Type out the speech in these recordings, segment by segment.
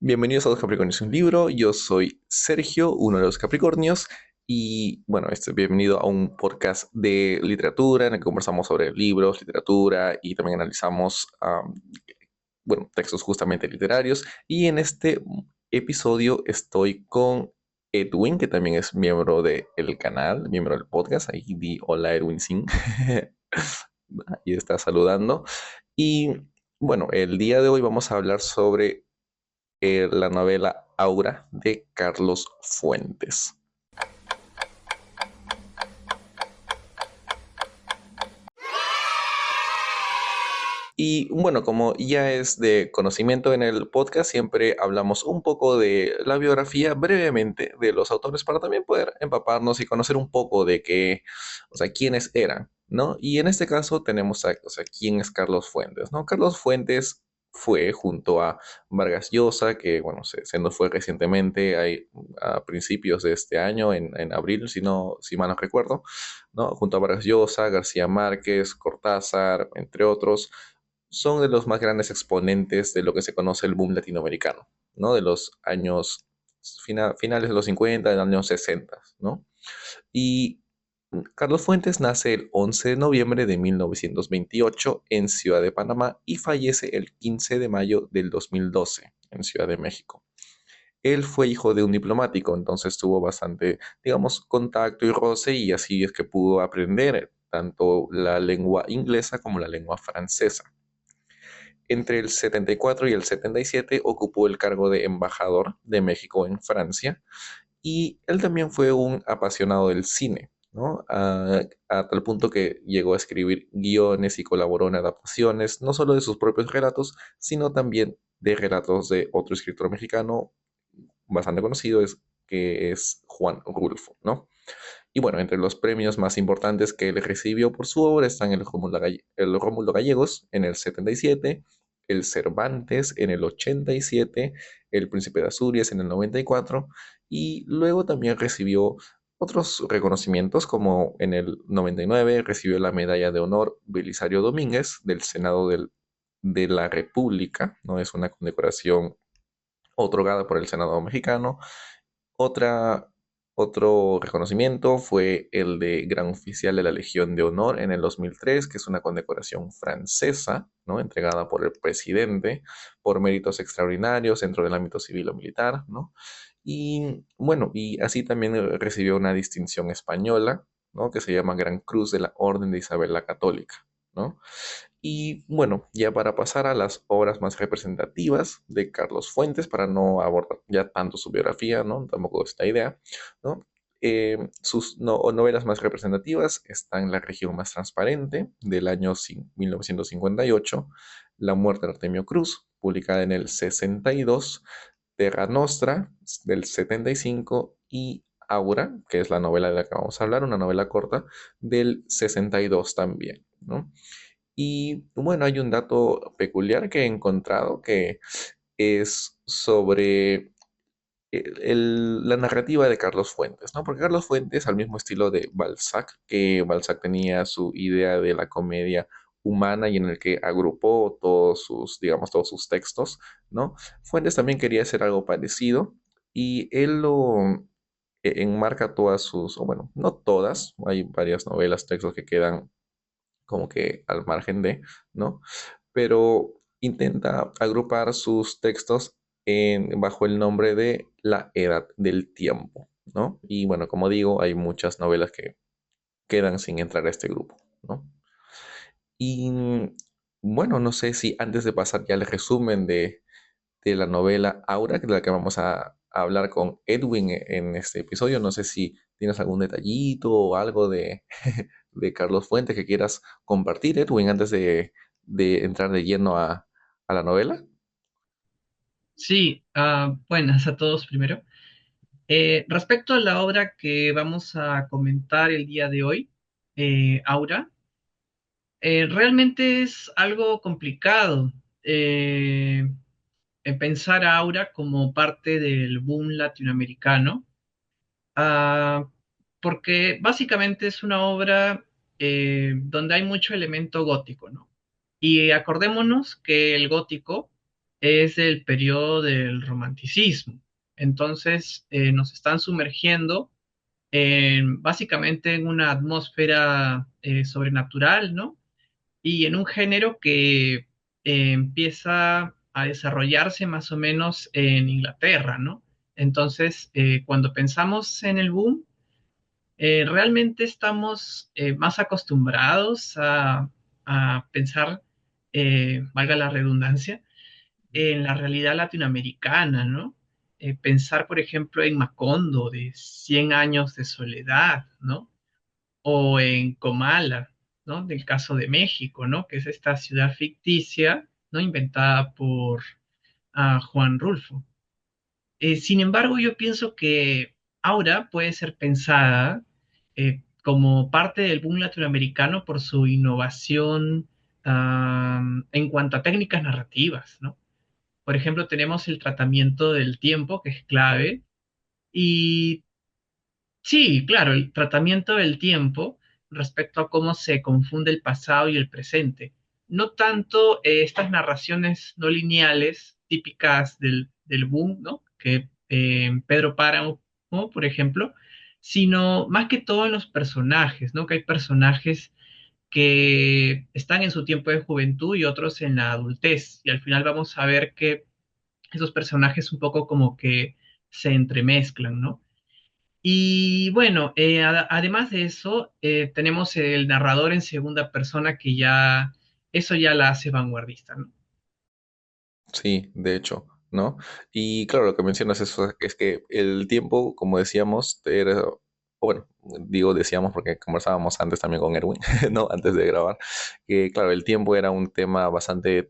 Bienvenidos a Dos Capricornios y un Libro. Yo soy Sergio, uno de los Capricornios. Y bueno, bienvenido a un podcast de literatura en el que conversamos sobre libros, literatura y también analizamos bueno, textos justamente literarios. Y en este episodio estoy con Edwin, que también es miembro del canal, miembro del podcast. Ahí di hola Edwin Sin. Y está saludando. Y bueno, el día de hoy vamos a hablar sobre la novela Aura de Carlos Fuentes. Y bueno, como ya es de conocimiento en el podcast, siempre hablamos un poco de la biografía brevemente de los autores para también poder empaparnos y conocer un poco de qué, o sea, quiénes eran, ¿no? Y en este caso tenemos o sea, quién es Carlos Fuentes, ¿no? Carlos Fuentes fue junto a Vargas Llosa, que bueno, se nos fue recientemente, a principios de este año, en abril, si mal no recuerdo, ¿no? Junto a Vargas Llosa, García Márquez, Cortázar, entre otros son de los más grandes exponentes de lo que se conoce el boom latinoamericano, ¿no? De los años finales de los 50, de los años 60, ¿no? Y Carlos Fuentes nace el 11 de noviembre de 1928 en Ciudad de Panamá y fallece el 15 de mayo del 2012 en Ciudad de México. Él fue hijo de un diplomático, entonces tuvo bastante, digamos, contacto y roce y así es que pudo aprender tanto la lengua inglesa como la lengua francesa. Entre el 74 y el 77 ocupó el cargo de embajador de México en Francia y él también fue un apasionado del cine, ¿no? A tal punto que llegó a escribir guiones y colaboró en adaptaciones, no solo de sus propios relatos, sino también de relatos de otro escritor mexicano bastante conocido, que es Juan Rulfo, ¿no? Y bueno, entre los premios más importantes que él recibió por su obra están el Rómulo Gallegos en el 77, el Cervantes en el 87, el Príncipe de Asturias en el 94 y luego también recibió otros reconocimientos como en el 99 recibió la Medalla de Honor Belisario Domínguez del Senado de la República, ¿no? Es una condecoración otorgada por el Senado mexicano. Otra, Otro reconocimiento fue el de Gran Oficial de la Legión de Honor en el 2003, que es una condecoración francesa, ¿no? Entregada por el presidente por méritos extraordinarios dentro del ámbito civil o militar, ¿no? Y bueno, y así también recibió una distinción española, ¿no? Que se llama Gran Cruz de la Orden de Isabel la Católica, ¿no? Y bueno, ya para pasar a las obras más representativas de Carlos Fuentes, para no abordar ya tanto su biografía, ¿no? Tampoco esta idea, ¿no? Sus novelas más representativas están La región más transparente, del año 1958, La muerte de Artemio Cruz, publicada en el 62, Terra Nostra, del 75, y Aura, que es la novela de la que vamos a hablar, una novela corta, del 62 también, ¿no? Y bueno, hay un dato peculiar que he encontrado que es sobre la narrativa de Carlos Fuentes, ¿no? Porque Carlos Fuentes, al mismo estilo de Balzac, que Balzac tenía su idea de la comedia humana y en el que agrupó todos sus, digamos, todos sus textos, ¿no? Fuentes también quería hacer algo parecido y él lo enmarca todas sus, o bueno, no todas, hay varias novelas, textos que quedan como que al margen de, ¿no? Pero intenta agrupar sus textos bajo el nombre de La Edad del Tiempo, ¿no? Y bueno, como digo, hay muchas novelas que quedan sin entrar a este grupo, ¿no? Y bueno, no sé si antes de pasar ya al resumen de la novela Aura, que es la que vamos a hablar con Edwin en este episodio, no sé si tienes algún detallito o algo de Carlos Fuentes que quieras compartir, Edwin, antes de entrar de lleno a la novela. Sí, buenas a todos primero. Respecto a la obra que vamos a comentar el día de hoy, Aura, realmente es algo complicado eh, pensar a Aura como parte del boom latinoamericano, ah, porque básicamente es una obra donde hay mucho elemento gótico, ¿no? Y acordémonos que el gótico es el periodo del romanticismo. Entonces, nos están sumergiendo básicamente en una atmósfera sobrenatural, ¿no? Y en un género que empieza a desarrollarse más o menos en Inglaterra, ¿no? Entonces, cuando pensamos en el boom, realmente estamos más acostumbrados a pensar, valga la redundancia, en la realidad latinoamericana, ¿no? Pensar, por ejemplo, en Macondo, de Cien años de soledad, ¿no? O en Comala, ¿no? Del caso de México, ¿no? Que es esta ciudad ficticia, ¿no? Inventada por Juan Rulfo. Sin embargo, yo pienso que Aura puede ser pensada como parte del boom latinoamericano por su innovación en cuanto a técnicas narrativas, ¿no? Por ejemplo, tenemos el tratamiento del tiempo, que es clave, y sí, claro, el tratamiento del tiempo respecto a cómo se confunde el pasado y el presente. No tanto estas narraciones no lineales típicas del boom, ¿no? Que Pedro Páramo, ¿no? Por ejemplo, sino más que todo en los personajes, ¿no? Que hay personajes que están en su tiempo de juventud y otros en la adultez. Y al final vamos a ver que esos personajes un poco como que se entremezclan, ¿no? Y bueno, además de eso, tenemos el narrador en segunda persona que ya, eso ya la hace vanguardista, ¿no? Sí, de hecho, ¿no? Y claro, lo que mencionas es que el tiempo, como decíamos, era, bueno, digo decíamos porque conversábamos antes también con Erwin, ¿no? Antes de grabar, que claro, el tiempo era un tema bastante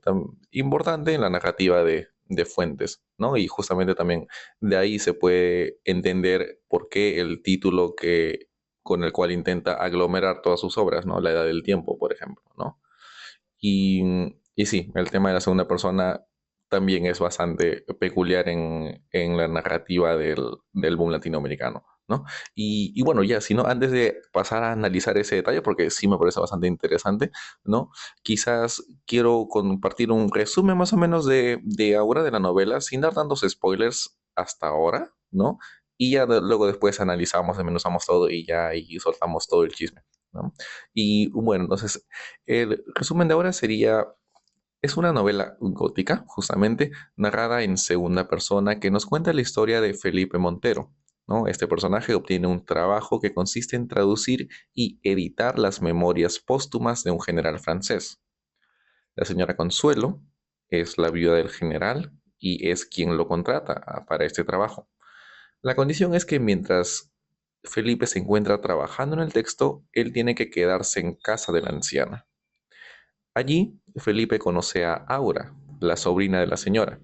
importante en la narrativa de Fuentes, ¿no? Y justamente también de ahí se puede entender por qué el título con el cual intenta aglomerar todas sus obras, ¿no? La Edad del Tiempo, por ejemplo, ¿no? Y, y sí, el tema de la segunda persona también es bastante peculiar en la narrativa del boom latinoamericano, ¿no? Y bueno, ya, si no, antes de pasar a analizar ese detalle, porque sí me parece bastante interesante, ¿no? Quizás quiero compartir un resumen más o menos de ahora de la novela, sin dar tantos spoilers hasta ahora, ¿no? Y ya luego después analizamos, desmenuzamos todo y ya ahí soltamos todo el chisme, ¿no? Y bueno, entonces el resumen de ahora sería, es una novela gótica, justamente, narrada en segunda persona que nos cuenta la historia de Felipe Montero, ¿no? Este personaje obtiene un trabajo que consiste en traducir y editar las memorias póstumas de un general francés. La señora Consuelo es la viuda del general y es quien lo contrata para este trabajo. La condición es que mientras Felipe se encuentra trabajando en el texto, él tiene que quedarse en casa de la anciana. Allí, Felipe conoce a Aura, la sobrina de la señora,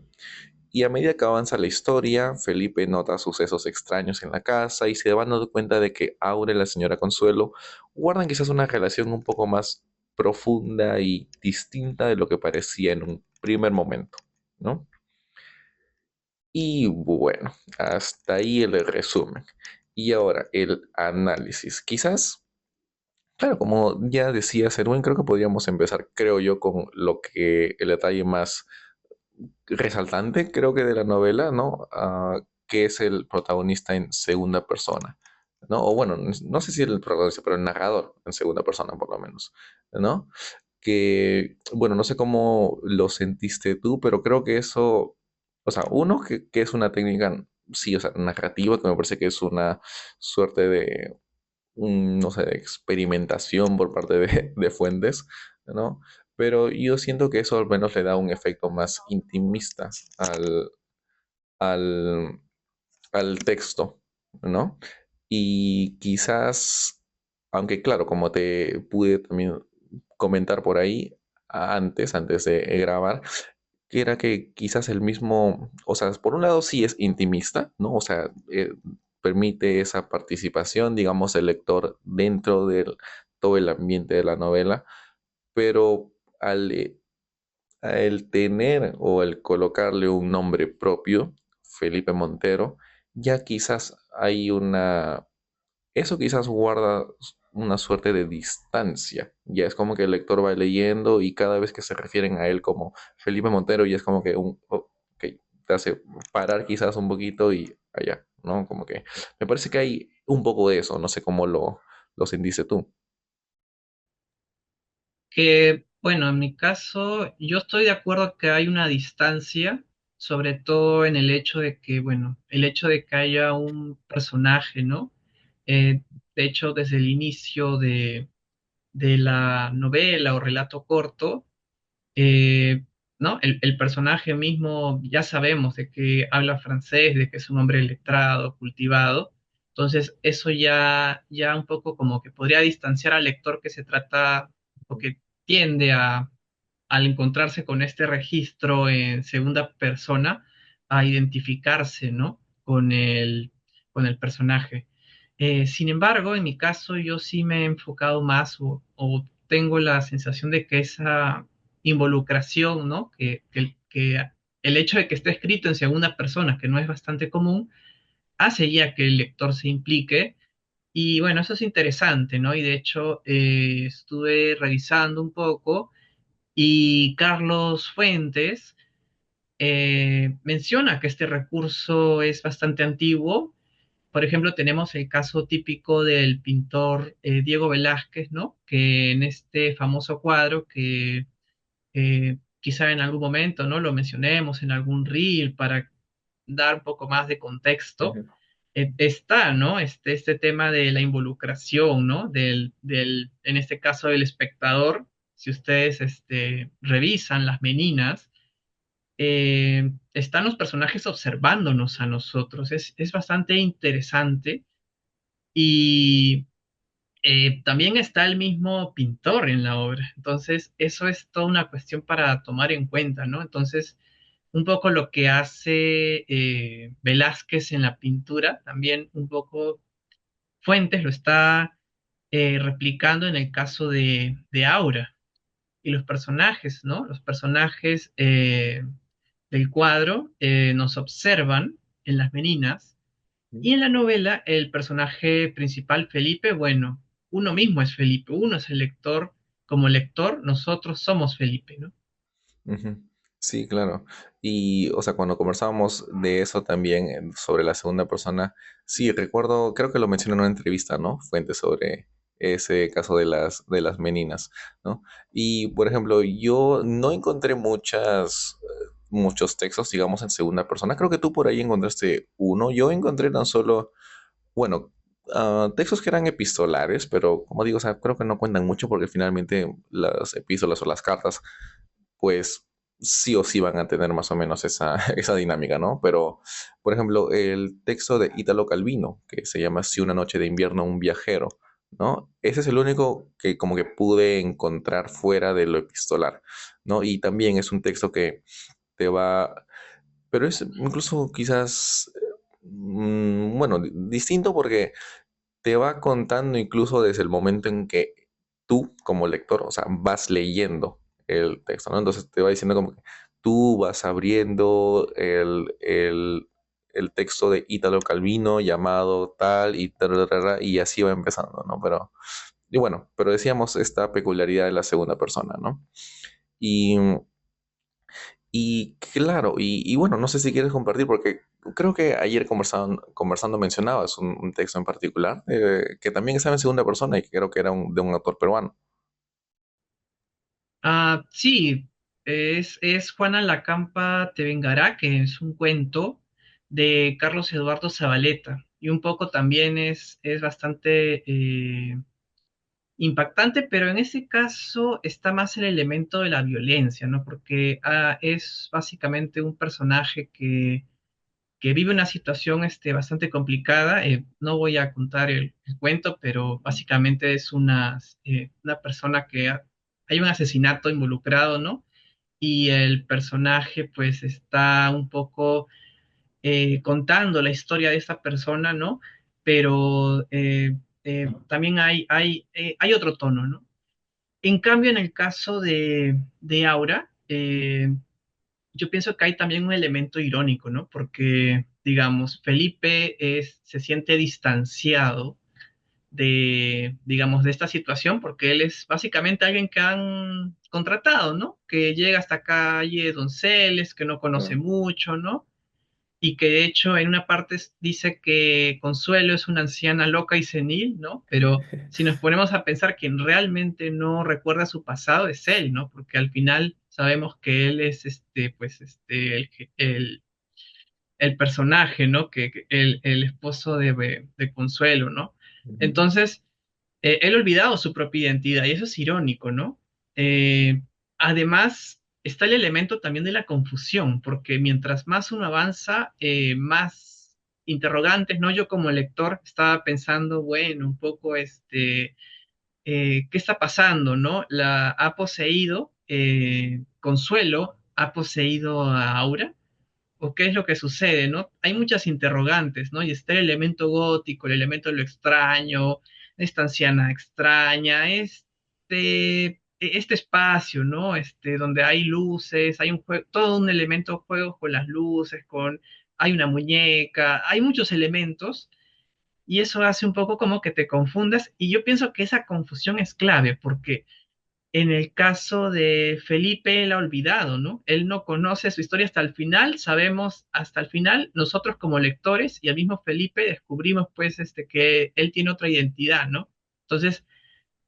y a medida que avanza la historia, Felipe nota sucesos extraños en la casa y se va dando cuenta de que Aura y la señora Consuelo guardan quizás una relación un poco más profunda y distinta de lo que parecía en un primer momento, ¿no? Y bueno, hasta ahí el resumen. Y ahora el análisis. Quizás, claro, como ya decía Serwin, creo que podríamos empezar, creo yo, con lo que el detalle más resaltante, creo que de la novela, ¿no? Que es el protagonista en segunda persona, ¿no? O bueno, no sé si el protagonista, pero el narrador en segunda persona, por lo menos, ¿no? Que, bueno, no sé cómo lo sentiste tú, pero creo que eso, o sea, uno, que es una técnica, sí, o sea, narrativa, que me parece que es una suerte de no sé, de experimentación por parte de Fuentes, ¿no? Pero yo siento que eso al menos le da un efecto más intimista al, al texto, ¿no? Y quizás, aunque claro, como te pude también comentar por ahí antes de grabar, que era que quizás el mismo, o sea, por un lado sí es intimista, ¿no? O sea, permite esa participación, digamos, del lector dentro de todo el ambiente de la novela, pero al tener o el colocarle un nombre propio, Felipe Montero, ya quizás hay una, eso quizás guarda una suerte de distancia. Ya es como que el lector va leyendo y cada vez que se refieren a él como Felipe Montero, ya es como que ok, te hace parar quizás un poquito y allá, ¿no? Como que me parece que hay un poco de eso, no sé cómo lo sentiste tú. Que, bueno, en mi caso, yo estoy de acuerdo que hay una distancia, sobre todo en el hecho de que, bueno, el hecho de que haya un personaje, ¿no? De hecho, desde el inicio de la novela o relato corto, eh, ¿no? El personaje mismo ya sabemos de que habla francés, de que es un hombre letrado, cultivado. Entonces, eso ya un poco como que podría distanciar al lector que se trata o que tiende al encontrarse con este registro en segunda persona, a identificarse, ¿no? Con el personaje. Sin embargo, en mi caso, yo sí me he enfocado más o tengo la sensación de que esa involucración, ¿no? Que el hecho de que esté escrito en segunda persona, que no es bastante común, hace ya que el lector se implique. Y bueno, eso es interesante, ¿no? Y de hecho, estuve revisando un poco y Carlos Fuentes menciona que este recurso es bastante antiguo. Por ejemplo, tenemos el caso típico del pintor Diego Velázquez, ¿no? Que en este famoso cuadro que quizá en algún momento, ¿no? Lo mencionemos en algún reel para dar un poco más de contexto. Ujú, Está, ¿no? Este tema de la involucración, ¿no? En este caso, del espectador. Si ustedes revisan las meninas, están los personajes observándonos a nosotros. Es bastante interesante y también está el mismo pintor en la obra. Entonces, eso es toda una cuestión para tomar en cuenta, ¿no? Entonces, un poco lo que hace Velázquez en la pintura, también un poco Fuentes lo está replicando en el caso de Aura y los personajes, ¿no? Los personajes del cuadro nos observan en las meninas ujú. y en la novela el personaje principal, Felipe, bueno, uno mismo es Felipe, uno es el lector, como lector nosotros somos Felipe, ¿no? Ujú. Sí, claro. Y, o sea, cuando conversábamos de eso también sobre la segunda persona, sí, recuerdo, creo que lo mencioné en una entrevista, ¿no? Fuente sobre ese caso de las meninas, ¿no? Y, por ejemplo, yo no encontré muchos textos, digamos, en segunda persona. Creo que tú por ahí encontraste uno. Yo encontré tan solo, bueno, textos que eran epistolares, pero como digo, o sea, creo que no cuentan mucho porque finalmente las epístolas o las cartas pues sí o sí van a tener más o menos esa, esa dinámica, ¿no? Pero, por ejemplo, el texto de Italo Calvino, que se llama Si una noche de invierno un viajero, ¿no? Ese es el único que como que pude encontrar fuera de lo epistolar, ¿no? Y también es un texto que te va, pero es incluso quizás, bueno, distinto porque te va contando incluso desde el momento en que tú, como lector, o sea, vas leyendo el texto, ¿no? Entonces te va diciendo como que tú vas abriendo el texto de Italo Calvino llamado tal y tal, y así va empezando, ¿no? Pero, y bueno, pero decíamos esta peculiaridad de la segunda persona, ¿no? Y y claro, y bueno, no sé si quieres compartir, porque creo que ayer conversando mencionabas un texto en particular que también estaba en segunda persona y que creo que era de un autor peruano. Ah, sí, es Juana la Campa te vengará, que es un cuento de Carlos Eduardo Zabaleta. Y un poco también es bastante impactante, pero en ese caso está más el elemento de la violencia, ¿no? Porque es básicamente un personaje que vive una situación bastante complicada. No voy a contar el cuento, pero básicamente es una persona hay un asesinato involucrado, ¿no? Y el personaje pues está un poco contando la historia de esta persona, ¿no? Pero también hay otro tono, ¿no? En cambio, en el caso de Aura, yo pienso que hay también un elemento irónico, ¿no? Porque, digamos, Felipe se siente distanciado digamos, de esta situación, porque él es básicamente alguien que han contratado, ¿no? Que llega hasta calle Donceles, que no conoce Mm. mucho, ¿no? Y que de hecho en una parte dice que Consuelo es una anciana loca y senil, ¿no? Pero si nos ponemos a pensar quien realmente no recuerda su pasado es él, ¿no? Porque al final sabemos que él es pues el personaje, ¿no? Que el esposo de Consuelo, ¿no? Ujú. Entonces, él ha olvidado su propia identidad y eso es irónico, ¿no? Además, está el elemento también de la confusión, porque mientras más uno avanza, más interrogantes, ¿no? Yo como lector estaba pensando, bueno, un poco, ¿qué está pasando, ¿no? Ha poseído, Consuelo, ha poseído a Aura o qué es lo que sucede, ¿no? Hay muchas interrogantes, ¿no? Y está el elemento gótico, el elemento de lo extraño, esta anciana extraña, este espacio, ¿no? Donde hay luces, hay un juego, todo un elemento juego con las luces, hay una muñeca, hay muchos elementos y eso hace un poco como que te confundas y yo pienso que esa confusión es clave porque en el caso de Felipe, él ha olvidado, ¿no? Él no conoce su historia hasta el final, sabemos hasta el final, nosotros como lectores y al mismo Felipe descubrimos pues que él tiene otra identidad, ¿no? Entonces,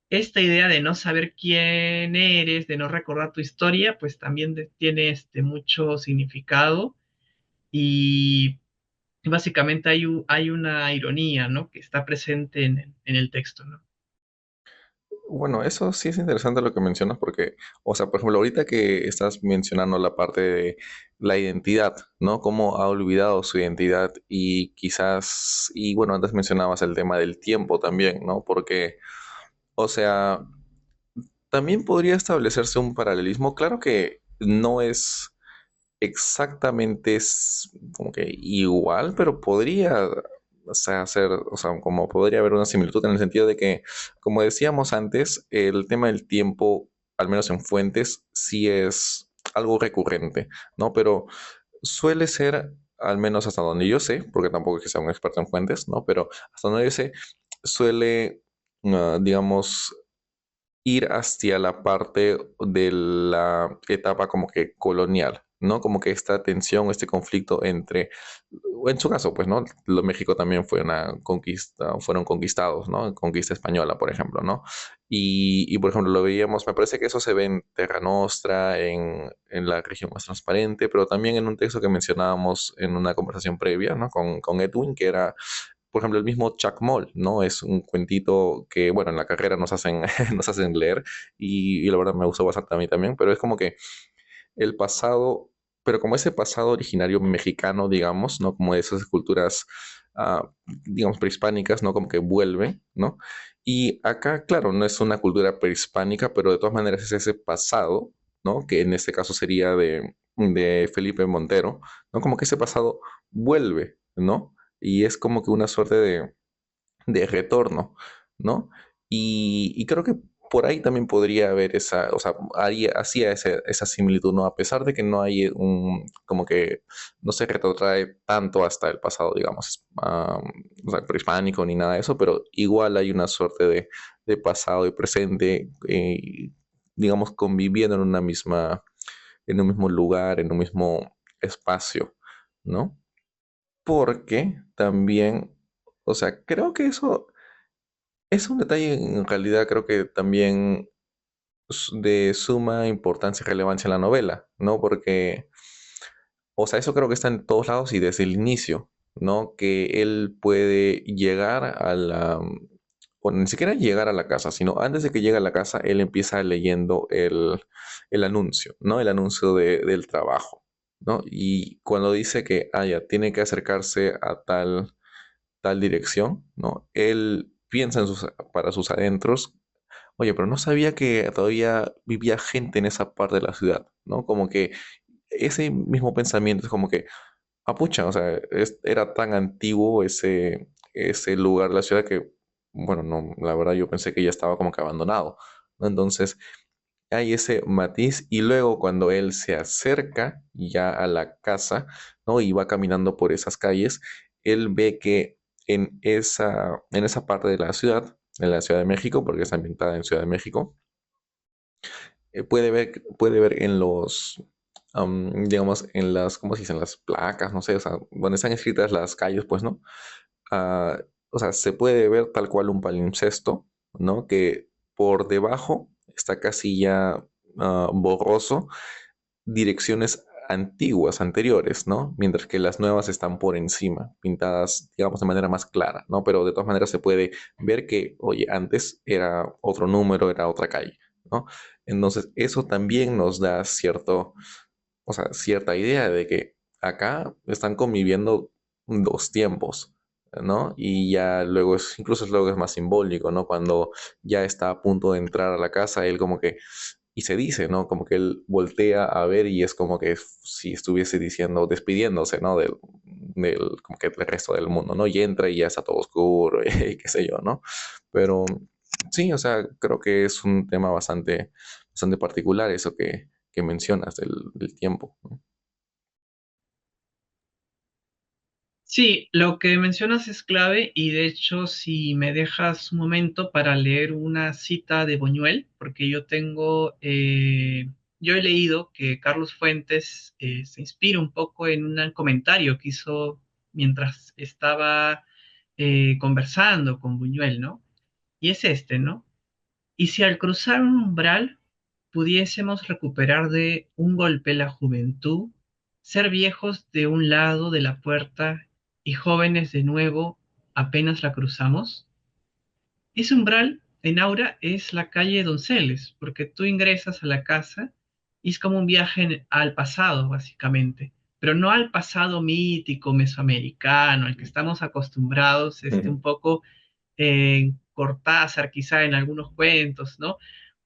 esta idea de no saber quién eres, de no recordar tu historia, pues también tiene mucho significado y básicamente hay una ironía, ¿no? Que está presente en el texto, ¿no? Bueno, eso sí es interesante lo que mencionas porque, o sea, por ejemplo, ahorita que estás mencionando la parte de la identidad, ¿no? Cómo ha olvidado su identidad y quizás, y bueno, antes mencionabas el tema del tiempo también, ¿no? Porque, o sea, también podría establecerse un paralelismo. Claro que no es exactamente como que igual, pero podría, o sea, ser, o sea, como podría haber una similitud en el sentido de que, como decíamos antes, el tema del tiempo, al menos en fuentes, sí es algo recurrente, ¿no? Pero suele ser, al menos hasta donde yo sé, porque tampoco es que sea un experto en fuentes, ¿no? Pero hasta donde yo sé, suele, digamos, ir hacia la parte de la etapa como que colonial, ¿no? Como que esta tensión, este conflicto entre, o en su caso, pues, ¿no? México también fue una conquista, fueron conquistados, ¿no? Conquista española, por ejemplo, ¿no? Por ejemplo, lo veíamos, me parece que eso se ve en Terra Nostra, en la región más transparente, pero también en un texto que mencionábamos en una conversación previa, ¿no? Con Edwin, que era por ejemplo, el mismo Chuck Moll, ¿no? Es un cuentito que, bueno, en la carrera nos hacen, nos hacen leer y la verdad me gustó bastante a mí también, pero es como que el pasado, pero como ese pasado originario mexicano, digamos, ¿no? Como de esas culturas, digamos, prehispánicas, ¿no? Como que vuelve, ¿no? Y acá, claro, no es una cultura prehispánica, pero de todas maneras es ese pasado, ¿no? Que en este caso sería de Felipe Montero, ¿no? Como que ese pasado vuelve, ¿no? Y es como que una suerte de retorno, ¿no? Y creo que por ahí también podría haber esa, o sea, hacía esa similitud, ¿no? A pesar de que no hay como que no se retrotrae tanto hasta el pasado, digamos, o sea, prehispánico ni nada de eso, pero igual hay una suerte de pasado y presente, digamos, conviviendo en un mismo lugar, en un mismo espacio, ¿no? Porque también, o sea, creo que eso es un detalle en realidad, creo que también de suma importancia y relevancia en la novela, ¿no? Porque, o sea, eso creo que está en todos lados y desde el inicio, ¿no? Que él puede llegar a o ni siquiera llegar a la casa, sino antes de que llegue a la casa, él empieza leyendo el anuncio, ¿no? El anuncio del trabajo, ¿no? Y cuando dice que, ya, tiene que acercarse a tal dirección, ¿no? Él piensa para sus adentros, oye, pero no sabía que todavía vivía gente en esa parte de la ciudad, ¿no? Como que ese mismo pensamiento es como que, pucha, o sea, era tan antiguo ese lugar de la ciudad que, bueno, no, la verdad yo pensé que ya estaba como que abandonado, ¿no? Entonces hay ese matiz y luego cuando él se acerca ya a la casa, ¿no? Y va caminando por esas calles, él ve que en esa parte de la ciudad, en la Ciudad de México, porque está ambientada en Ciudad de México, puede ver en los, digamos, en las, ¿cómo se dicen? Las placas, no sé, o sea, donde están escritas las calles, pues, ¿no? Ah, o sea, se puede ver tal cual un palimpsesto, ¿no? Que por debajo está casi ya borroso direcciones antiguas, anteriores, ¿no? Mientras que las nuevas están por encima, pintadas, digamos, de manera más clara, ¿no? Pero de todas maneras se puede ver que, oye, antes era otro número, era otra calle, ¿no? Entonces, eso también nos da cierto, o sea, cierta idea de que acá están conviviendo dos tiempos, ¿no? Y ya luego es, incluso luego es más simbólico, ¿no? Cuando ya está a punto de entrar a la casa, él como que, y se dice, ¿no? Como que él voltea a ver y es como que si estuviese diciendo, despidiéndose, ¿no? Como que del resto del mundo, ¿no? Y entra y ya está todo oscuro y qué sé yo, ¿no? Pero sí, o sea, creo que es un tema bastante particular eso que mencionas del tiempo, ¿no? Sí, lo que mencionas es clave y de hecho si me dejas un momento para leer una cita de Buñuel, porque yo he leído que Carlos Fuentes se inspira un poco en un comentario que hizo mientras estaba conversando con Buñuel, ¿no? Y es este, ¿no? Y si al cruzar un umbral pudiésemos recuperar de un golpe la juventud, ser viejos de un lado de la puerta y jóvenes de nuevo apenas la cruzamos, ese umbral en Aura es la calle Donceles, porque tú ingresas a la casa y es como un viaje al pasado, básicamente, pero no al pasado mítico mesoamericano, al que estamos acostumbrados, Ujú, un poco en Cortázar, quizá en algunos cuentos, ¿no?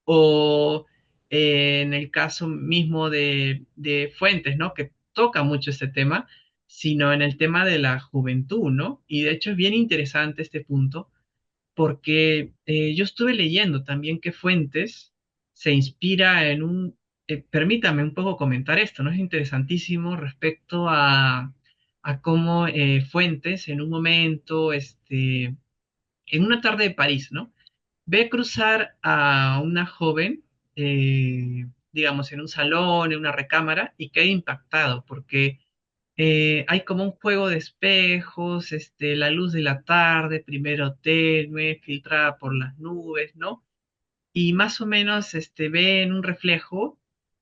O en el caso mismo de Fuentes, ¿no? Que toca mucho este tema, sino en el tema de la juventud, ¿no? Y de hecho es bien interesante este punto, porque yo estuve leyendo también que Fuentes se inspira permítame un poco comentar esto, ¿no? Es interesantísimo respecto a cómo Fuentes en un momento, en una tarde de París, ¿no? Ve cruzar a una joven, digamos, en un salón, en una recámara, y queda impactado porque hay como un juego de espejos, la luz de la tarde, primero tenue, filtrada por las nubes, ¿no? Y más o menos ve en un reflejo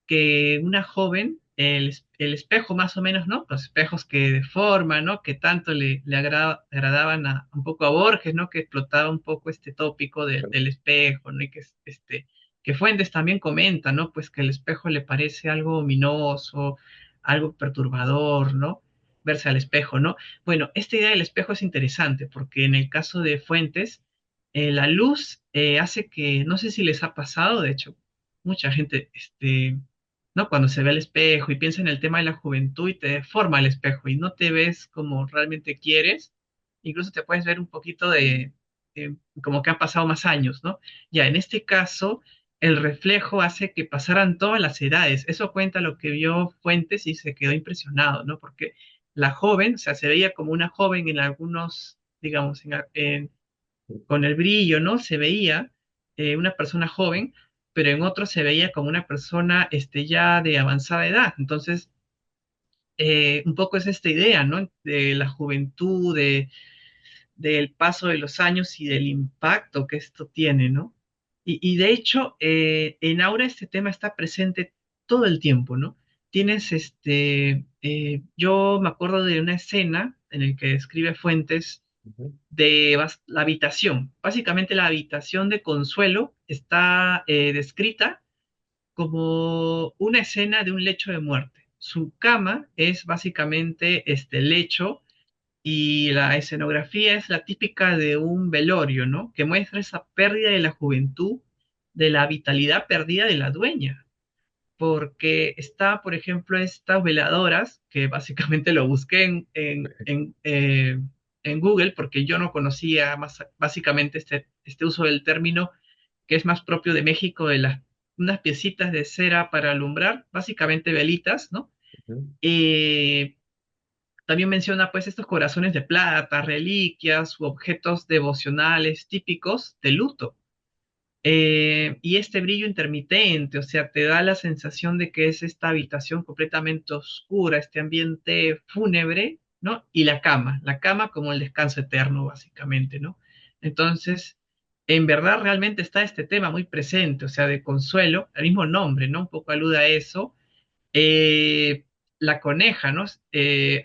que una joven, el espejo más o menos, ¿no? Los espejos que deforman, ¿no? Que tanto agradaban un poco a Borges, ¿no? Que explotaba un poco este tópico claro. del espejo, ¿no? Y que Fuentes también comenta, ¿no? Pues que el espejo le parece algo ominoso, algo perturbador, ¿no? Verse al espejo, ¿no? Bueno, esta idea del espejo es interesante porque en el caso de Fuentes, la luz hace que, no sé si les ha pasado, de hecho, mucha gente, ¿no? Cuando se ve al espejo y piensa en el tema de la juventud y te deforma el espejo y no te ves como realmente quieres, incluso te puedes ver un poquito como que han pasado más años, ¿no? Ya, en este caso, el reflejo hace que pasaran todas las edades. Eso cuenta lo que vio Fuentes y se quedó impresionado, ¿no? Porque la joven, o sea, se veía como una joven en algunos, digamos, con el brillo, ¿no? Se veía una persona joven, pero en otros se veía como una persona ya de avanzada edad. Entonces, un poco es esta idea, ¿no? De la juventud, del paso de los años y del impacto que esto tiene, ¿no? Y de hecho, en Aura este tema está presente todo el tiempo, ¿no? Tienes yo me acuerdo de una escena en la que escribe Fuentes Ujú, la habitación. Básicamente la habitación de Consuelo está descrita como una escena de un lecho de muerte. Su cama es básicamente este lecho y la escenografía es la típica de un velorio, ¿no? Que muestra esa pérdida de la juventud, de la vitalidad perdida de la dueña. Porque está, por ejemplo, estas veladoras, que básicamente lo busqué en Google, porque yo no conocía básicamente este uso del término, que es más propio de México, de unas piecitas de cera para alumbrar, básicamente velitas, ¿no? ujú, También menciona pues estos corazones de plata, reliquias u objetos devocionales típicos de luto. Y este brillo intermitente, o sea, te da la sensación de que es esta habitación completamente oscura, este ambiente fúnebre, ¿no? Y la cama como el descanso eterno, básicamente, ¿no? Entonces, en verdad realmente está este tema muy presente, o sea, de consuelo, el mismo nombre, ¿no? Un poco alude a eso. Eh, la coneja, ¿no?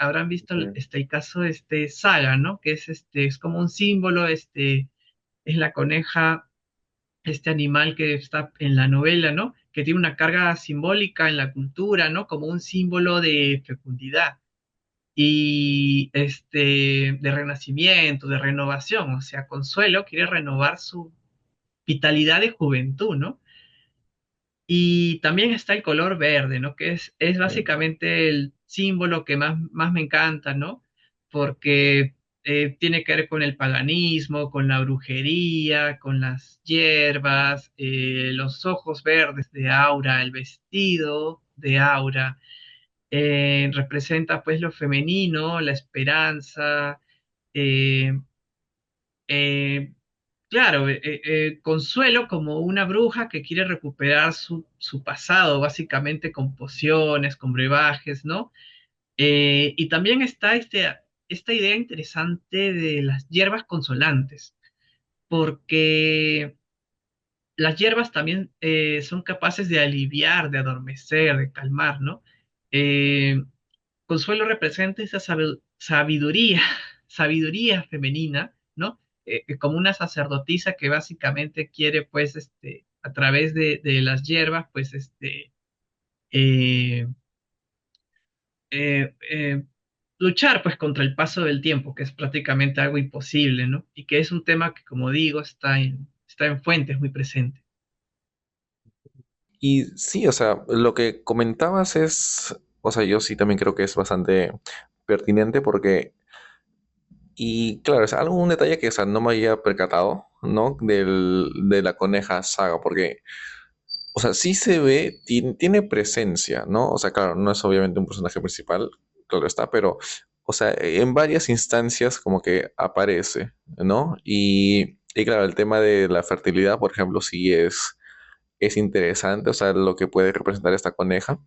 Habrán visto Mm. el caso de Saga, ¿no? Que es, es como un símbolo, es la coneja, este animal que está en la novela, ¿no? Que tiene una carga simbólica en la cultura, ¿no? Como un símbolo de fecundidad y de renacimiento, de renovación. O sea, Consuelo quiere renovar su vitalidad de juventud, ¿no? Y también está el color verde, ¿no? Que es Sí. básicamente el símbolo que más me encanta, ¿no? Porque tiene que ver con el paganismo, con la brujería, con las hierbas, los ojos verdes de Aura, el vestido de Aura. Representa pues lo femenino, la esperanza, eh, eh, claro, Consuelo como una bruja que quiere recuperar su pasado, básicamente con pociones, con brebajes, ¿no? Y también está esta idea interesante de las hierbas consolantes, porque las hierbas también son capaces de aliviar, de adormecer, de calmar, ¿no? Eh, Consuelo representa esa sabiduría, sabiduría femenina, ¿no? Como una sacerdotisa que básicamente quiere, pues, a través de las hierbas, pues, eh, eh, eh, luchar, pues, contra el paso del tiempo, que es prácticamente algo imposible, ¿no? Y que es un tema que, como digo, está en fuentes muy presente. Y sí, o sea, lo que comentabas es, o sea, yo sí también creo que es bastante pertinente porque, y claro, es algo, un detalle que, o sea, no me había percatado, ¿no? De la coneja saga, porque, o sea, sí se ve, tiene presencia, ¿no? O sea, claro, no es obviamente un personaje principal, claro está, pero, o sea, en varias instancias como que aparece, ¿no? Y claro, el tema de la fertilidad, por ejemplo, sí es interesante, o sea, lo que puede representar esta coneja,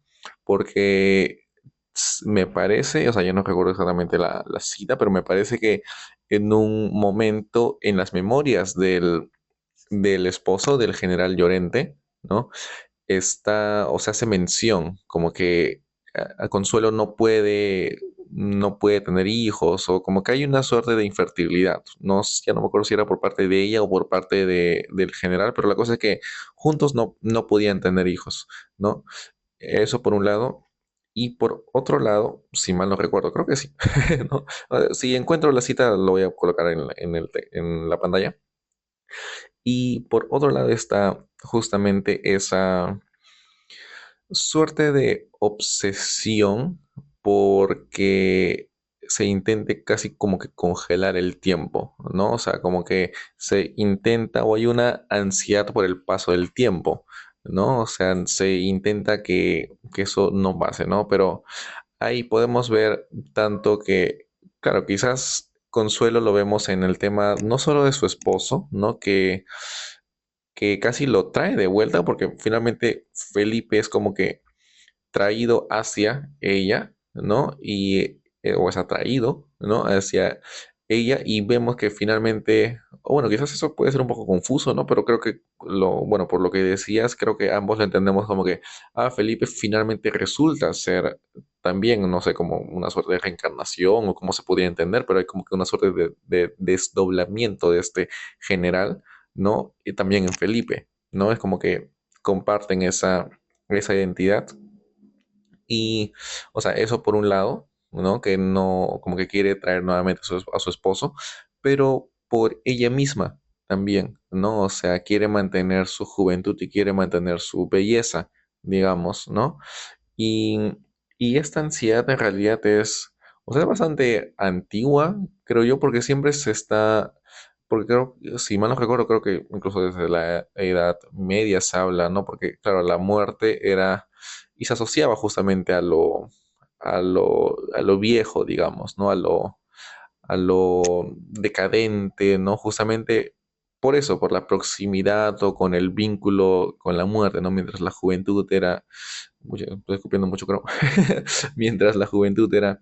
porque me parece, o sea, yo no recuerdo exactamente la cita, pero me parece que en un momento en las memorias del esposo del general Llorente, ¿no? Está, o sea, hace mención, como que a Consuelo no puede tener hijos, o como que hay una suerte de infertilidad. No, ya no me acuerdo si era por parte de ella o por parte del general, pero la cosa es que juntos no podían tener hijos, ¿no? Eso por un lado. Y por otro lado, si mal no recuerdo, creo que sí, ¿no? Si encuentro la cita, lo voy a colocar en la pantalla. Y por otro lado está justamente esa suerte de obsesión porque se intente casi como que congelar el tiempo, ¿no? O sea, como que se intenta o hay una ansiedad por el paso del tiempo, ¿no? O sea, se intenta que eso no pase, ¿no? Pero ahí podemos ver tanto que, claro, quizás Consuelo lo vemos en el tema no solo de su esposo, ¿no? Que casi lo trae de vuelta porque finalmente Felipe es como que traído hacia ella, ¿no? O es atraído, ¿no? Hacia ella y vemos que finalmente, o bueno, quizás eso puede ser un poco confuso, ¿no? Pero creo que bueno, por lo que decías, creo que ambos lo entendemos como que, Felipe finalmente resulta ser también, no sé, como una suerte de reencarnación o cómo se podría entender, pero hay como que una suerte de desdoblamiento de este general, ¿no? Y también en Felipe, ¿no? Es como que comparten esa identidad y, o sea, eso por un lado, ¿no? Que no, como que quiere traer nuevamente a su esposo, pero por ella misma también, ¿no? O sea, quiere mantener su juventud y quiere mantener su belleza, digamos, ¿no? Y, y esta ansiedad en realidad es, o sea, es bastante antigua, creo yo, porque siempre se está, porque creo, si mal no recuerdo, creo que incluso desde la Edad Media se habla, ¿no? Porque, claro, la muerte era, y se asociaba justamente a lo viejo, digamos, ¿no? A lo decadente, ¿no? Justamente por eso, por la proximidad o con el vínculo con la muerte, ¿no? Mientras la juventud era, estoy escupiendo mucho creo, mientras la juventud era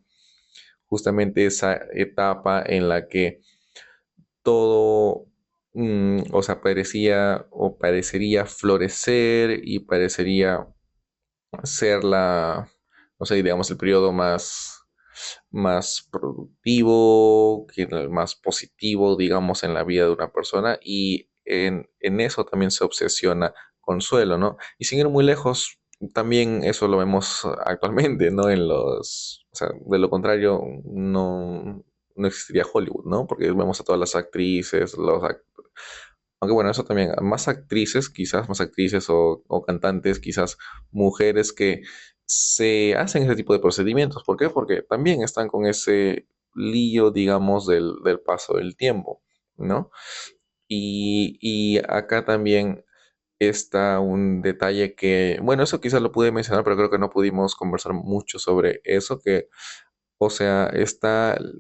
justamente esa etapa en la que todo, o sea, parecía o parecería florecer y parecería ser no sé, digamos, el periodo más productivo, que el más positivo, digamos, en la vida de una persona y en eso también se obsesiona Consuelo, ¿no? Y sin ir muy lejos, también eso lo vemos actualmente, ¿no? O sea, de lo contrario, no existiría Hollywood, ¿no? Porque vemos a todas las actrices, aunque bueno, eso también, más actrices, quizás más actrices o cantantes, quizás mujeres que se hacen ese tipo de procedimientos. ¿Por qué? Porque también están con ese lío, digamos, del paso del tiempo, ¿no? Y acá también está un detalle que, bueno, eso quizás lo pude mencionar, pero creo que no pudimos conversar mucho sobre eso, que, o sea,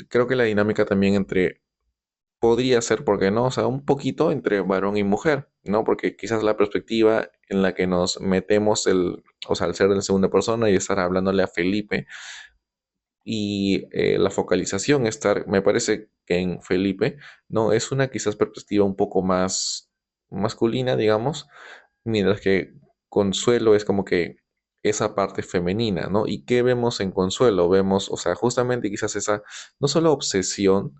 creo que la dinámica también entre podría ser, ¿por qué no? O sea, un poquito entre varón y mujer, ¿no? Porque quizás la perspectiva en la que nos metemos o sea, al ser en segunda persona y estar hablándole a Felipe y la focalización estar, me parece que en Felipe, ¿no? Es una quizás perspectiva un poco más masculina, digamos, mientras que Consuelo es como que esa parte femenina, ¿no? ¿Y qué vemos en Consuelo? Vemos, o sea, justamente quizás esa, no solo obsesión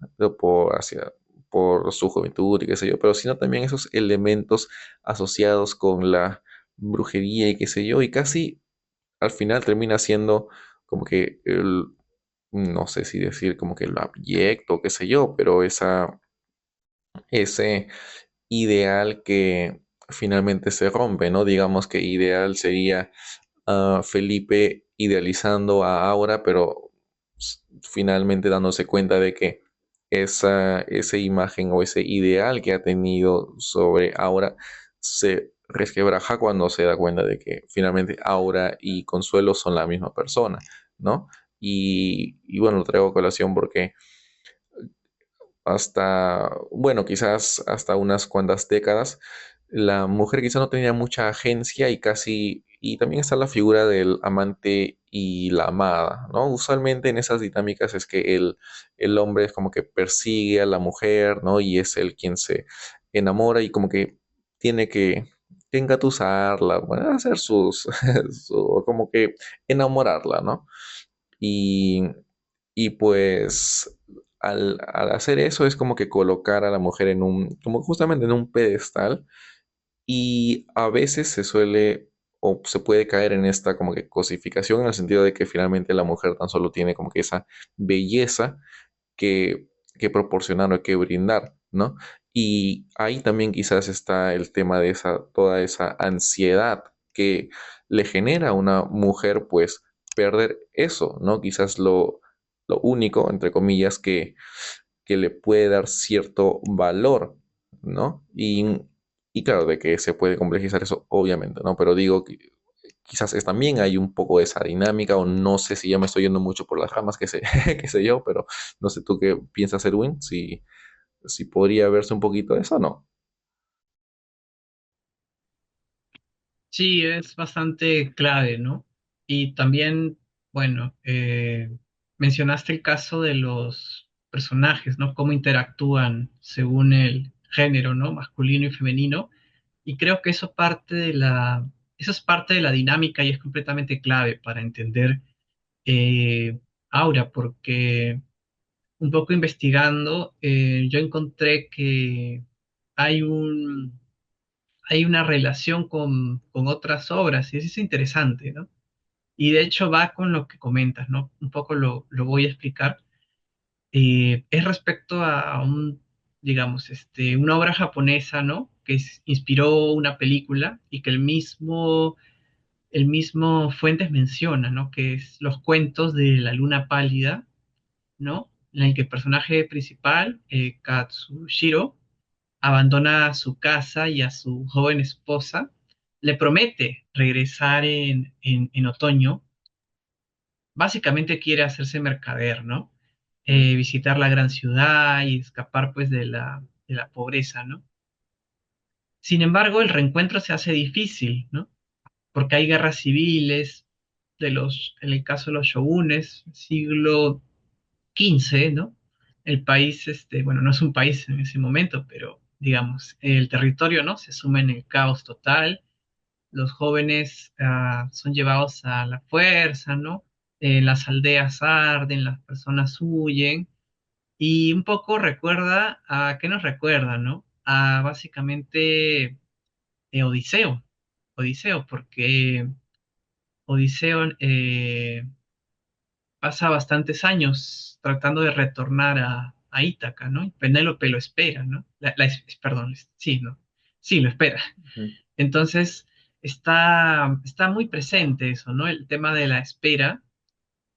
por su juventud y qué sé yo, pero sino también esos elementos asociados con la brujería y qué sé yo, y casi al final termina siendo como que no sé si decir como que lo abyecto, qué sé yo, pero ese ideal que finalmente se rompe, ¿no? Digamos que ideal sería Felipe idealizando a Aura, pero finalmente dándose cuenta de que esa imagen o ese ideal que ha tenido sobre Aura se resquebraja cuando se da cuenta de que finalmente Aura y Consuelo son la misma persona, ¿no? Y bueno, lo traigo a colación porque bueno, quizás hasta unas cuantas décadas, la mujer quizás no tenía mucha agencia y también está la figura del amante y la amada, ¿no? Usualmente en esas dinámicas es que el hombre es como que persigue a la mujer, ¿no? Y es él quien se enamora y como que tiene que engatusarla, bueno, hacer como que enamorarla, ¿no? Y, y pues al hacer eso es como que colocar a la mujer como justamente en un pedestal y a veces se suele o se puede caer en esta como que cosificación en el sentido de que finalmente la mujer tan solo tiene como que esa belleza que, que proporcionar o que brindar, ¿no? Y ahí también quizás está el tema de toda esa ansiedad que le genera a una mujer, pues, perder eso, ¿no? Quizás lo único, entre comillas, que le puede dar cierto valor, ¿no? Y claro, de que se puede complejizar eso, obviamente, ¿no? Pero digo que quizás también hay un poco de esa dinámica, o no sé si ya me estoy yendo mucho por las ramas, qué sé yo, pero no sé tú qué piensas, Erwin, si podría verse un poquito de eso o no. Sí, es bastante clave, ¿no? Y también, bueno, mencionaste el caso de los personajes, ¿no? Cómo interactúan según el género, ¿no? Masculino y femenino. Y creo que eso es parte de la dinámica y es completamente clave para entender Aura, porque un poco investigando, yo encontré que hay hay una relación con otras obras y eso es interesante, ¿no? Y de hecho va con lo que comentas, ¿no? Un poco lo voy a explicar. Es respecto a digamos, una obra japonesa, ¿no? Que inspiró una película y que el mismo Fuentes menciona, ¿no? Que es los cuentos de la luna pálida, ¿no? En el que el personaje principal, Katsushiro, abandona su casa y a su joven esposa, le promete regresar en otoño, básicamente quiere hacerse mercader, ¿no? Visitar la gran ciudad y escapar pues de la pobreza, ¿no? Sin embargo, el reencuentro se hace difícil, ¿no? Porque hay guerras civiles en el caso de los shogunes, siglo XV, ¿no? El país, bueno, no es un país en ese momento, pero digamos, el territorio, ¿no? Se suma en el caos total. Los jóvenes son llevados a la fuerza, ¿no? Las aldeas arden, las personas huyen. Y un poco recuerda a, ¿qué nos recuerda, no? A básicamente Odiseo. Odiseo, porque Odiseo pasa bastantes años tratando de retornar a Ítaca, ¿no? Y Penélope lo espera, ¿no? Perdón, sí, ¿no? Sí, lo espera. Ujú, Entonces, está muy presente eso, ¿no? El tema de la espera,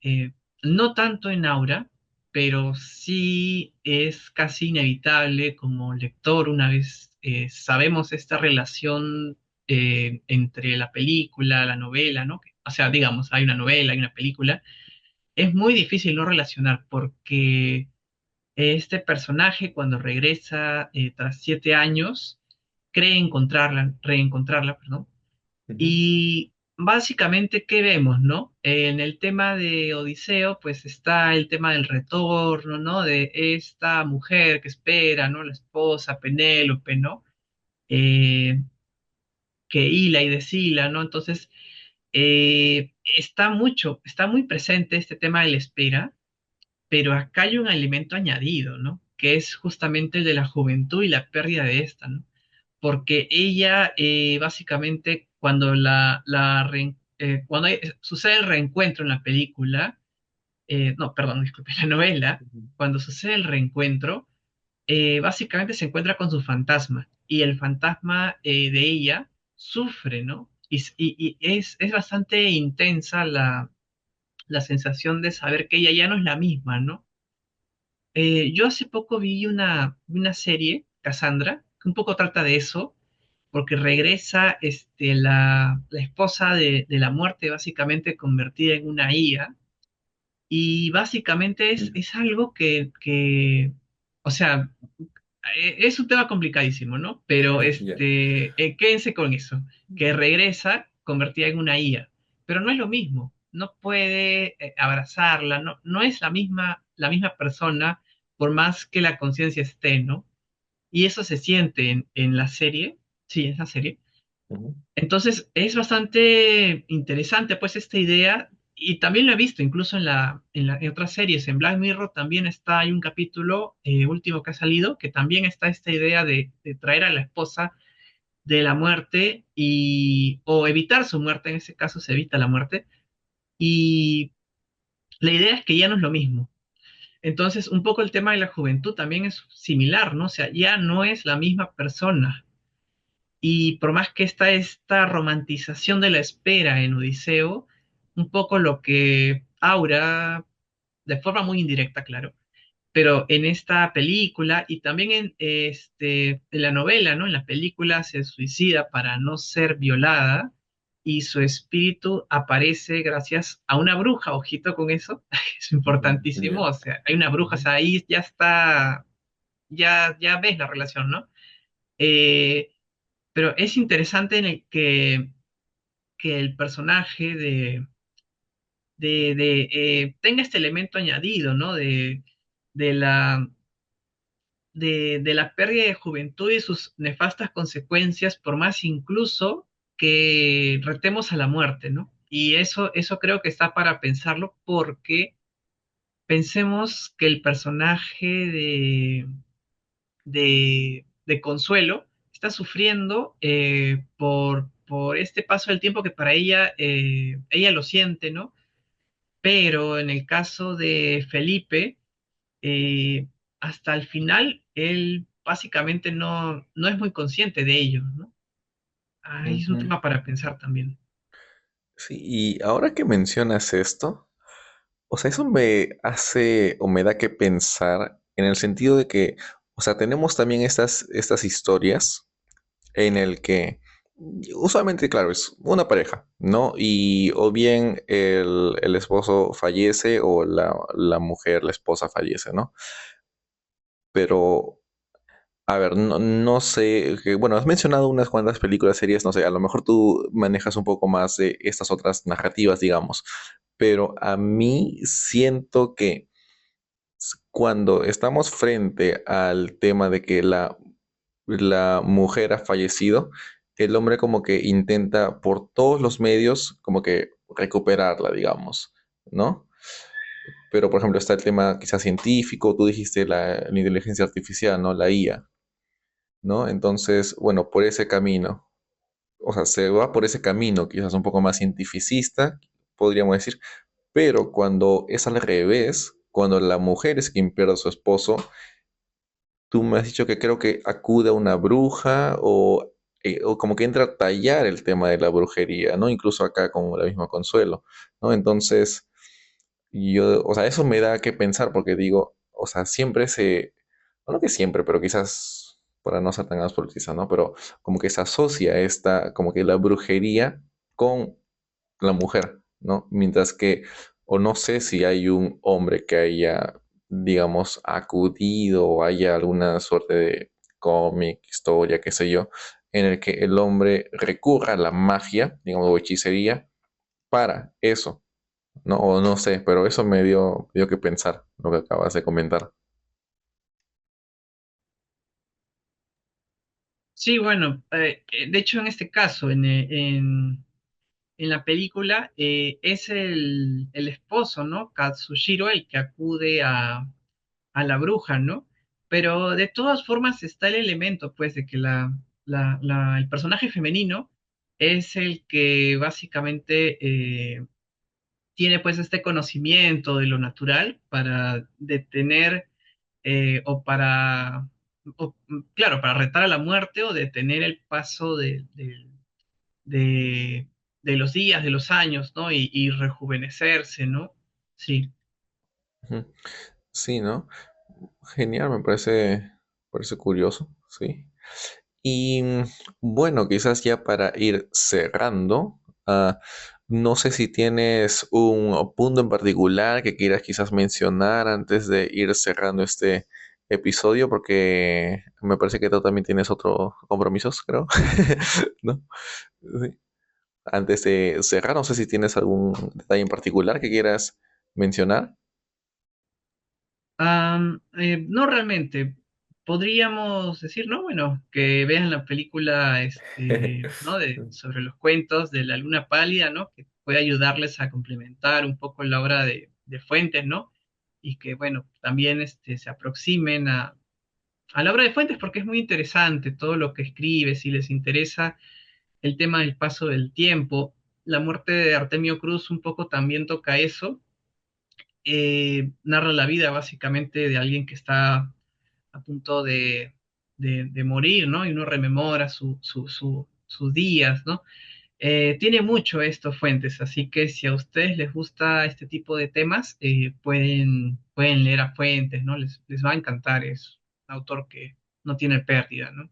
eh, no tanto en Aura, pero sí es casi inevitable como lector, una vez sabemos esta relación entre la película, la novela, ¿no? O sea, digamos, hay una novela, hay una película, es muy difícil no relacionar porque este personaje cuando regresa tras 7 años cree reencontrarla, perdón, ujú, y básicamente, ¿qué vemos, no? En el tema de Odiseo, pues está el tema del retorno, ¿no? De esta mujer que espera, ¿no? La esposa, Penélope, ¿no? Eh, que hila y deshila, ¿no? Entonces, está muy presente este tema de la espera, pero acá hay un elemento añadido, ¿no? Que es justamente el de la juventud y la pérdida de esta, ¿no? Porque ella básicamente cuando sucede el reencuentro en la película, no, perdón, disculpe, en la novela, ujú, cuando sucede el reencuentro, básicamente se encuentra con su fantasma y el fantasma de ella sufre, ¿no? Y es bastante intensa la sensación de saber que ella ya no es la misma, ¿no? Yo hace poco vi una serie, Cassandra, que un poco trata de eso, porque regresa la esposa de la muerte, básicamente convertida en una IA, y básicamente ujú. es algo o sea, es un tema complicadísimo, ¿no? Pero Ya. quédense con eso, que regresa convertida en una IA, pero no es lo mismo, no puede abrazarla, no es la misma persona, por más que la conciencia esté, ¿no? Y eso se siente en la serie, sí, en la serie. Ujú, Entonces es bastante interesante pues esta idea y también lo he visto incluso en otras series, en Black Mirror también hay un capítulo último que ha salido que también está esta idea de traer a la esposa de la muerte o evitar su muerte, en ese caso se evita la muerte y la idea es que ya no es lo mismo. Entonces un poco el tema de la juventud también es similar, ¿no? O sea, ya no es la misma persona. Y por más que está esta romantización de la espera en Odiseo, un poco lo que Aura, de forma muy indirecta, claro, pero en esta película y también en la novela, ¿no? En la película se suicida para no ser violada y su espíritu aparece gracias a una bruja, ojito con eso, es ujú, importantísimo, ya. o sea, hay una bruja, o Ujú, sea, ahí ya está, ya ves la relación, ¿no? Eh, pero es interesante en el que el personaje tenga este elemento añadido, ¿no? De la, de la pérdida de juventud y sus nefastas consecuencias, por más incluso que retemos a la muerte, ¿no? Y eso creo que está para pensarlo porque pensemos que el personaje de Consuelo está sufriendo por este paso del tiempo que para ella, ella lo siente, ¿no? Pero en el caso de Felipe, eh, hasta el final, él básicamente no es muy consciente de ello, ¿no? Ahí es un ujú. tema para pensar también. Sí, y ahora que mencionas esto, o sea, eso me hace o me da que pensar en el sentido de que, o sea, tenemos también estas historias en el que usualmente, claro, es una pareja, ¿no? Y o bien el esposo fallece o la mujer, la esposa fallece, ¿no? Pero, a ver, no sé, bueno, has mencionado unas cuantas películas, series, no sé, a lo mejor tú manejas un poco más de estas otras narrativas, digamos, pero a mí siento que cuando estamos frente al tema de que la mujer ha fallecido, el hombre como que intenta por todos los medios como que recuperarla, digamos, ¿no? Pero por ejemplo está el tema quizás científico, tú dijiste la inteligencia artificial, ¿no? La IA, ¿no? Entonces, bueno, por ese camino, o sea, se va por ese camino quizás un poco más cientificista, podríamos decir, pero cuando es al revés, cuando la mujer es quien pierde a su esposo, tú me has dicho que creo que acude a una bruja o como que entra a tallar el tema de la brujería, ¿no? Incluso acá con la misma Consuelo, ¿no? Entonces, yo, o sea, eso me da que pensar porque digo, o sea, siempre bueno, no que siempre, pero quizás para no ser tan absolutista, ¿no? Pero como que se asocia esta, como que la brujería con la mujer, ¿no? Mientras que, o no sé si hay un hombre que haya, digamos, acudido o haya alguna suerte de cómic, historia, qué sé yo, en el que el hombre recurra a la magia, digamos, o hechicería para eso, ¿no? O no sé, pero eso me dio que pensar lo que acabas de comentar. Sí, bueno, de hecho en este caso, en la película, es el esposo, ¿no? Katsushiro el que acude a la bruja, ¿no? Pero de todas formas está el elemento, pues, de que el personaje femenino es el que básicamente tiene, pues, este conocimiento de lo natural para detener o para, claro, para retar a la muerte o detener el paso de, de los días, de los años, ¿no? Y rejuvenecerse, ¿no? Sí. Ujú. Sí, ¿no? Genial, parece curioso, sí. Y bueno, quizás ya para ir cerrando, no sé si tienes un punto en particular que quieras quizás mencionar antes de ir cerrando este episodio, porque me parece que tú también tienes otros compromisos, creo, ¿no? Sí. Antes de cerrar, no sé si tienes algún detalle en particular que quieras mencionar. No realmente. Podríamos decir, no, bueno, que vean la película, ¿no? Sobre los cuentos de la luna pálida, ¿no? Que puede ayudarles a complementar un poco la obra de Fuentes, ¿no? Y que, bueno, también se aproximen a la obra de Fuentes porque es muy interesante todo lo que escribe, si les interesa el tema del paso del tiempo. La muerte de Artemio Cruz un poco también toca eso. Narra la vida básicamente de alguien que está a punto de morir, ¿no? Y uno rememora sus días, ¿no? Tiene mucho esto Fuentes, así que si a ustedes les gusta este tipo de temas, pueden leer a Fuentes, ¿no? Les va a encantar, es un autor que no tiene pérdida, ¿no?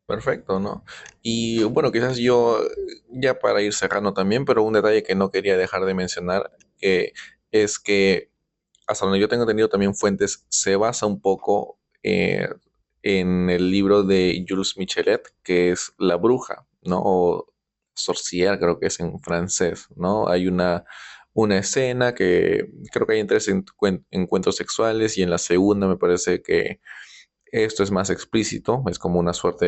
Perfecto, ¿no? Y bueno, quizás yo, ya para ir cerrando también, pero un detalle que no quería dejar de mencionar, es que hasta donde yo tengo entendido también Fuentes se basa un poco en el libro de Jules Michelet, que es La Bruja, ¿no? O Sorcière, creo que es en francés, ¿no? Hay una escena que creo que hay en tres encuentros sexuales y en la segunda me parece que esto es más explícito, es como una suerte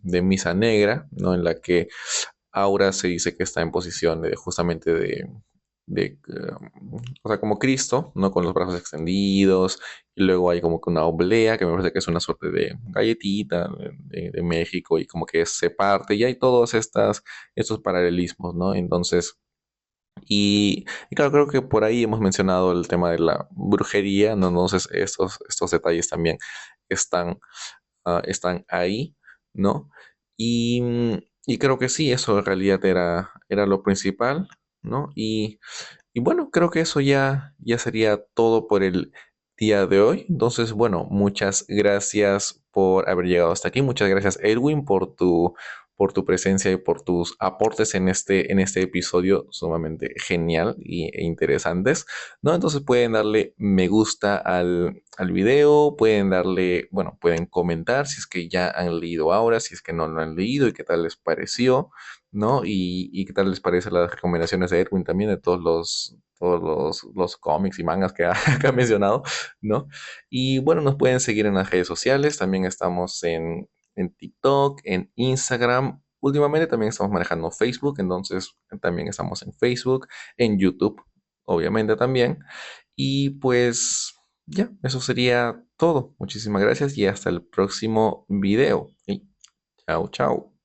de misa negra, ¿no? En la que Aura se dice que está en posición de justamente o sea, como Cristo, ¿no? Con los brazos extendidos, y luego hay como que una oblea, que me parece que es una suerte de galletita de México, y como que se parte, y hay todos estos paralelismos, ¿no? Entonces, y claro, creo que por ahí hemos mencionado el tema de la brujería, ¿no? Entonces estos detalles también están, están ahí, ¿no? Y creo que sí, eso en realidad era lo principal, ¿no? Y bueno, creo que eso ya sería todo por el día de hoy. Entonces, bueno, muchas gracias por haber llegado hasta aquí. Muchas gracias, Edwin, por tu presencia y por tus aportes en este episodio sumamente genial e interesantes, ¿no? Entonces pueden darle me gusta al video, pueden darle, bueno, pueden comentar si es que ya han leído ahora, si es que no lo han leído y qué tal les pareció, ¿no? Y qué tal les parecen las recomendaciones de Edwin también de todos los cómics y mangas que ha, que ha mencionado, ¿no? Y bueno, nos pueden seguir en las redes sociales, también estamos en TikTok, en Instagram. Últimamente también estamos manejando Facebook, entonces también estamos en Facebook, en YouTube, obviamente también. Y pues ya, eso sería todo. Muchísimas gracias y hasta el próximo video. Y chao, chao.